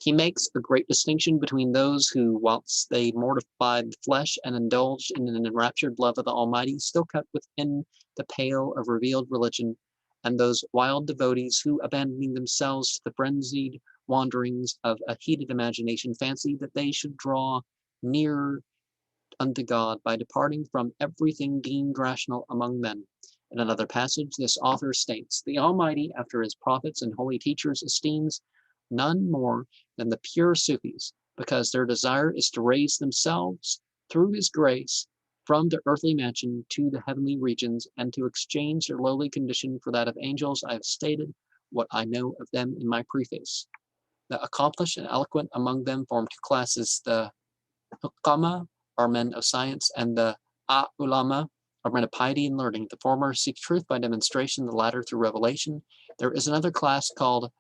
He makes a great distinction between those who, whilst they mortified the flesh and indulged in an enraptured love of the Almighty, still kept within the pale of revealed religion, and those wild devotees who, abandoning themselves to the frenzied wanderings of a heated imagination, fancied that they should draw nearer unto God by departing from everything deemed rational among men. In another passage, this author states, "The Almighty, after his prophets and holy teachers, esteems none more than the pure Sufis, because their desire is to raise themselves, through his grace, from the earthly mansion to the heavenly regions, and to exchange their lowly condition for that of angels. I have stated what I know of them in my preface. The accomplished and eloquent among them form two classes. The Hukama are men of science, and the Ulama are men of piety and learning. The former seek truth by demonstration, the latter through revelation. There is another class called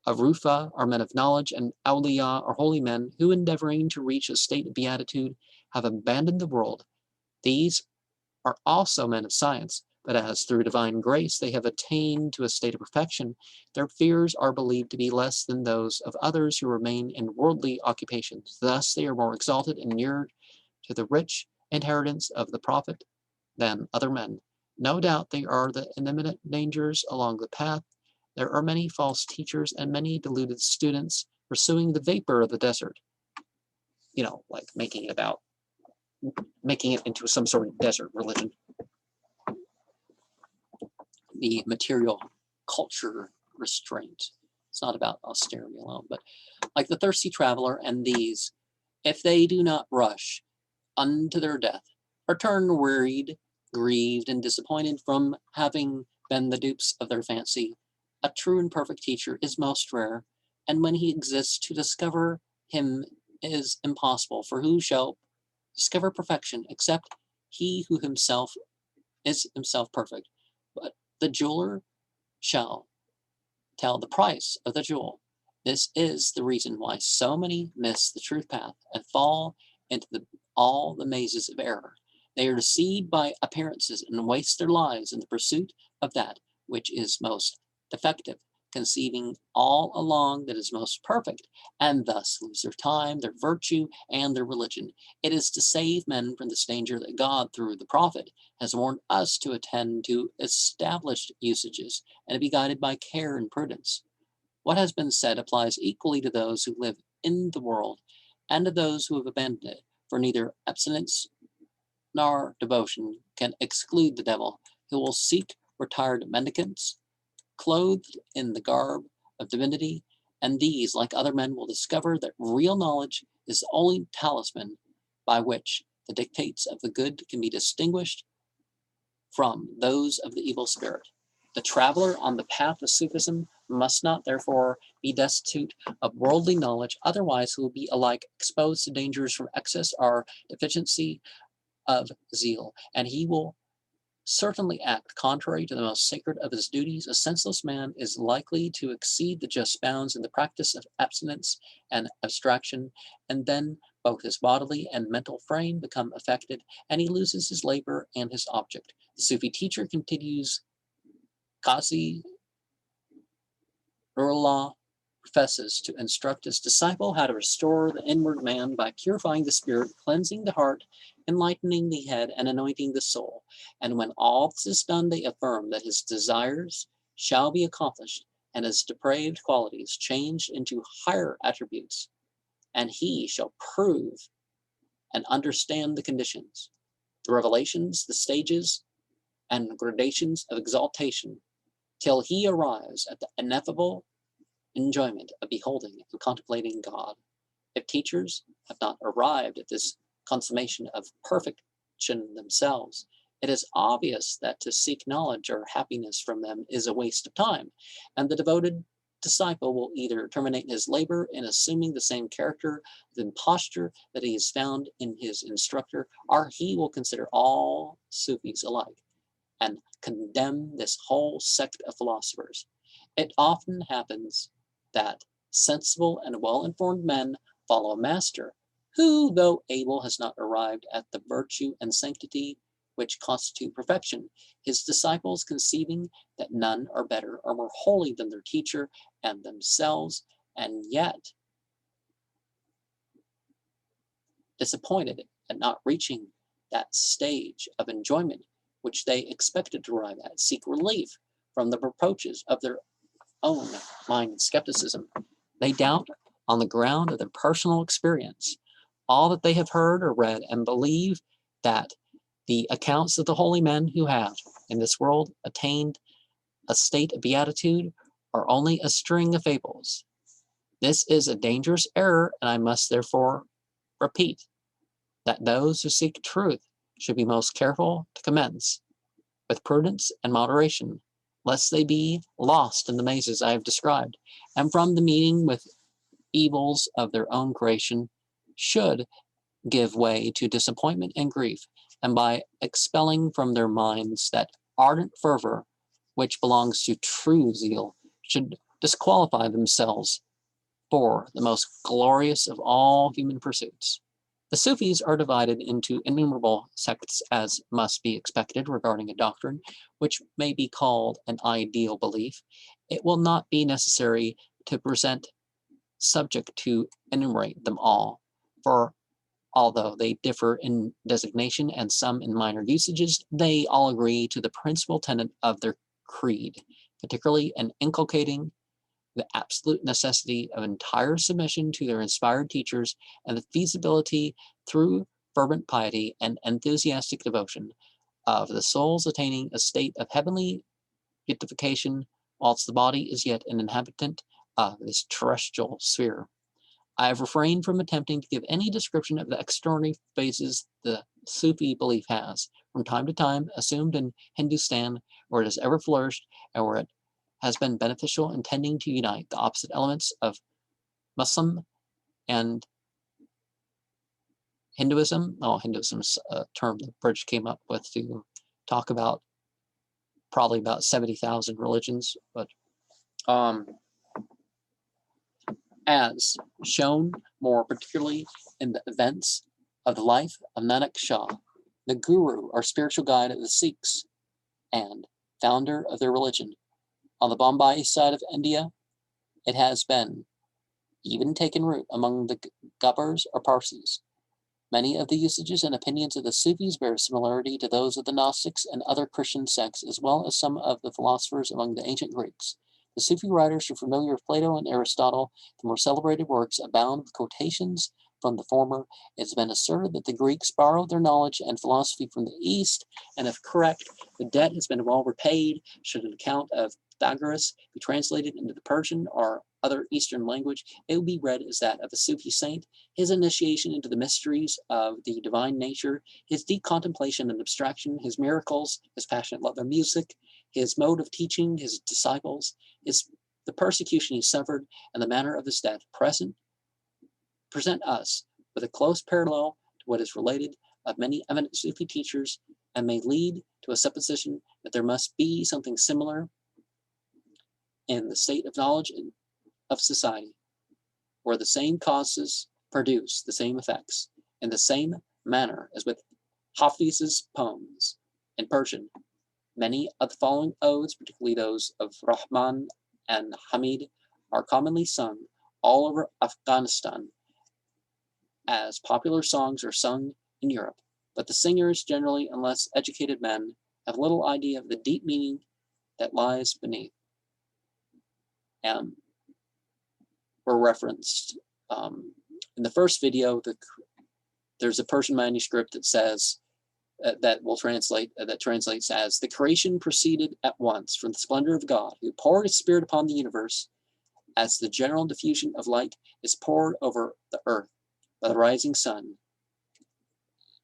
Arufa are men of knowledge, and Awliya are holy men, who, endeavoring to reach a state of beatitude, have abandoned the world. These are also men of science, but as through divine grace they have attained to a state of perfection, their fears are believed to be less than those of others who remain in worldly occupations. Thus they are more exalted and nearer to the rich inheritance of the prophet than other men. No doubt they are the imminent dangers along the path. There are many false teachers and many deluded students pursuing the vapor of the desert. Like making it into some sort of desert religion. The material culture restraint. It's not about austerity alone, but like the thirsty traveler and these, if they do not rush unto their death, return wearied, grieved, and disappointed from having been the dupes of their fancy. A true and perfect teacher is most rare, and when he exists, to discover him is impossible, for who shall discover perfection except he who himself is himself perfect? But the jeweler shall tell the price of the jewel. This is the reason why so many miss the truth path and fall into all the mazes of error. They are deceived by appearances and waste their lives in the pursuit of that which is most defective, conceiving all along that is most perfect, and thus lose their time, their virtue, and their religion. It is to save men from this danger that God, through the prophet, has warned us to attend to established usages and to be guided by care and prudence. What has been said applies equally to those who live in the world and to those who have abandoned it, for neither abstinence nor devotion can exclude the devil, who will seek retired mendicants, clothed in the garb of divinity, and these, like other men, will discover that real knowledge is the only talisman by which the dictates of the good can be distinguished from those of the evil spirit. The traveler on the path of Sufism must not, therefore, be destitute of worldly knowledge, otherwise he will be alike exposed to dangers from excess or deficiency of zeal, and he will certainly act contrary to the most sacred of his duties. A senseless man is likely to exceed the just bounds in the practice of abstinence and abstraction, and then both his bodily and mental frame become affected, and he loses his labor and his object. The Sufi teacher continues, Qazi Nurullah professes to instruct his disciple how to restore the inward man by purifying the spirit, cleansing the heart, enlightening the head, and anointing the soul. And when all this is done, they affirm that his desires shall be accomplished and his depraved qualities changed into higher attributes, and he shall prove and understand the conditions, the revelations, the stages, and gradations of exaltation, till he arrives at the ineffable enjoyment of beholding and contemplating God. If teachers have not arrived at this consummation of perfection themselves, it is obvious that to seek knowledge or happiness from them is a waste of time, and the devoted disciple will either terminate his labor in assuming the same character of imposture that he has found in his instructor, or he will consider all Sufis alike and condemn this whole sect of philosophers. It often happens that sensible and well-informed men follow a master who, though able, has not arrived at the virtue and sanctity which constitute perfection. His disciples, conceiving that none are better or more holy than their teacher and themselves, and yet disappointed at not reaching that stage of enjoyment which they expected to arrive at, seek relief from the reproaches of their own mind and skepticism. They doubt on the ground of their personal experience all that they have heard or read, and believe that the accounts of the holy men who have in this world attained a state of beatitude are only a string of fables. This is a dangerous error, and I must therefore repeat that those who seek truth should be most careful to commence with prudence and moderation, lest they be lost in the mazes I have described, and from the meeting with evils of their own creation should give way to disappointment and grief, and by expelling from their minds that ardent fervor which belongs to true zeal, should disqualify themselves for the most glorious of all human pursuits. The Sufis are divided into innumerable sects, as must be expected regarding a doctrine which may be called an ideal belief. It will not be necessary to present subject to enumerate them all, for although they differ in designation and some in minor usages, they all agree to the principal tenet of their creed, particularly in inculcating the absolute necessity of entire submission to their inspired teachers and the feasibility through fervent piety and enthusiastic devotion of the soul's attaining a state of heavenly beatification whilst the body is yet an inhabitant of this terrestrial sphere. I have refrained from attempting to give any description of the extraordinary phases the Sufi belief has, from time to time, assumed in Hindustan, where it has ever flourished, and where it has been beneficial in tending to unite the opposite elements of Muslim and Hinduism. Oh, Hinduism's a term the British came up with to talk about probably about 70,000 religions, but as shown more particularly in the events of the life of Nanak Shah, the guru or spiritual guide of the Sikhs and founder of their religion. On the Bombay side of India, it has been even taken root among the Gubbars or Parsis. Many of the usages and opinions of the Sufis bear similarity to those of the Gnostics and other Christian sects, as well as some of the philosophers among the ancient Greeks. The Sufi writers are familiar with Plato and Aristotle. The more celebrated works abound with quotations from the former. It has been asserted that the Greeks borrowed their knowledge and philosophy from the East, and if correct, the debt has been well repaid. Should an account of Pythagoras be translated into the Persian or other Eastern language, it will be read as that of a Sufi saint. His initiation into the mysteries of the divine nature, his deep contemplation and abstraction, his miracles, his passionate love of music, his mode of teaching his disciples, the persecution he suffered, and the manner of his death present us with a close parallel to what is related of many eminent Sufi teachers, and may lead to a supposition that there must be something similar in the state of knowledge of society, where the same causes produce the same effects, in the same manner as with Hafiz's poems in Persian. Many of the following odes, particularly those of Rahman and Hamid, are commonly sung all over Afghanistan, as popular songs are sung in Europe, but the singers, generally unless educated men, have little idea of the deep meaning that lies beneath. And were referenced in the first video. There's a Persian manuscript that says that translates as, the creation proceeded at once from the splendor of God, who poured his spirit upon the universe, as the general diffusion of light is poured over the earth by the rising sun,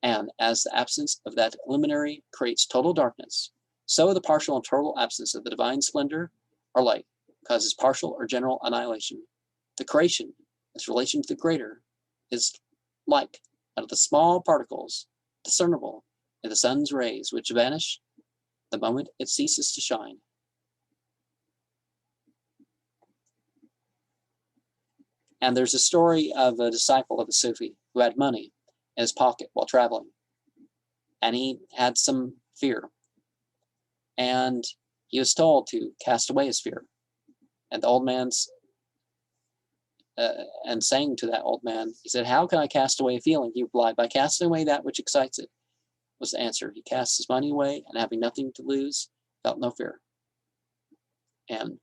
and as the absence of that luminary creates total darkness, so the partial and total absence of the divine splendor or light causes partial or general annihilation. The creation, its relation to the greater, is like out of the small particles discernible in the sun's rays, which vanish the moment it ceases to shine. And there's a story of a disciple of a Sufi who had money in his pocket while traveling, and he had some fear, and he was told to cast away his fear. And the old man and saying to that old man, he said, "How can I cast away a feeling?" He replied, "By casting away that which excites it," was the answer. He cast his money away, and having nothing to lose, felt no fear. And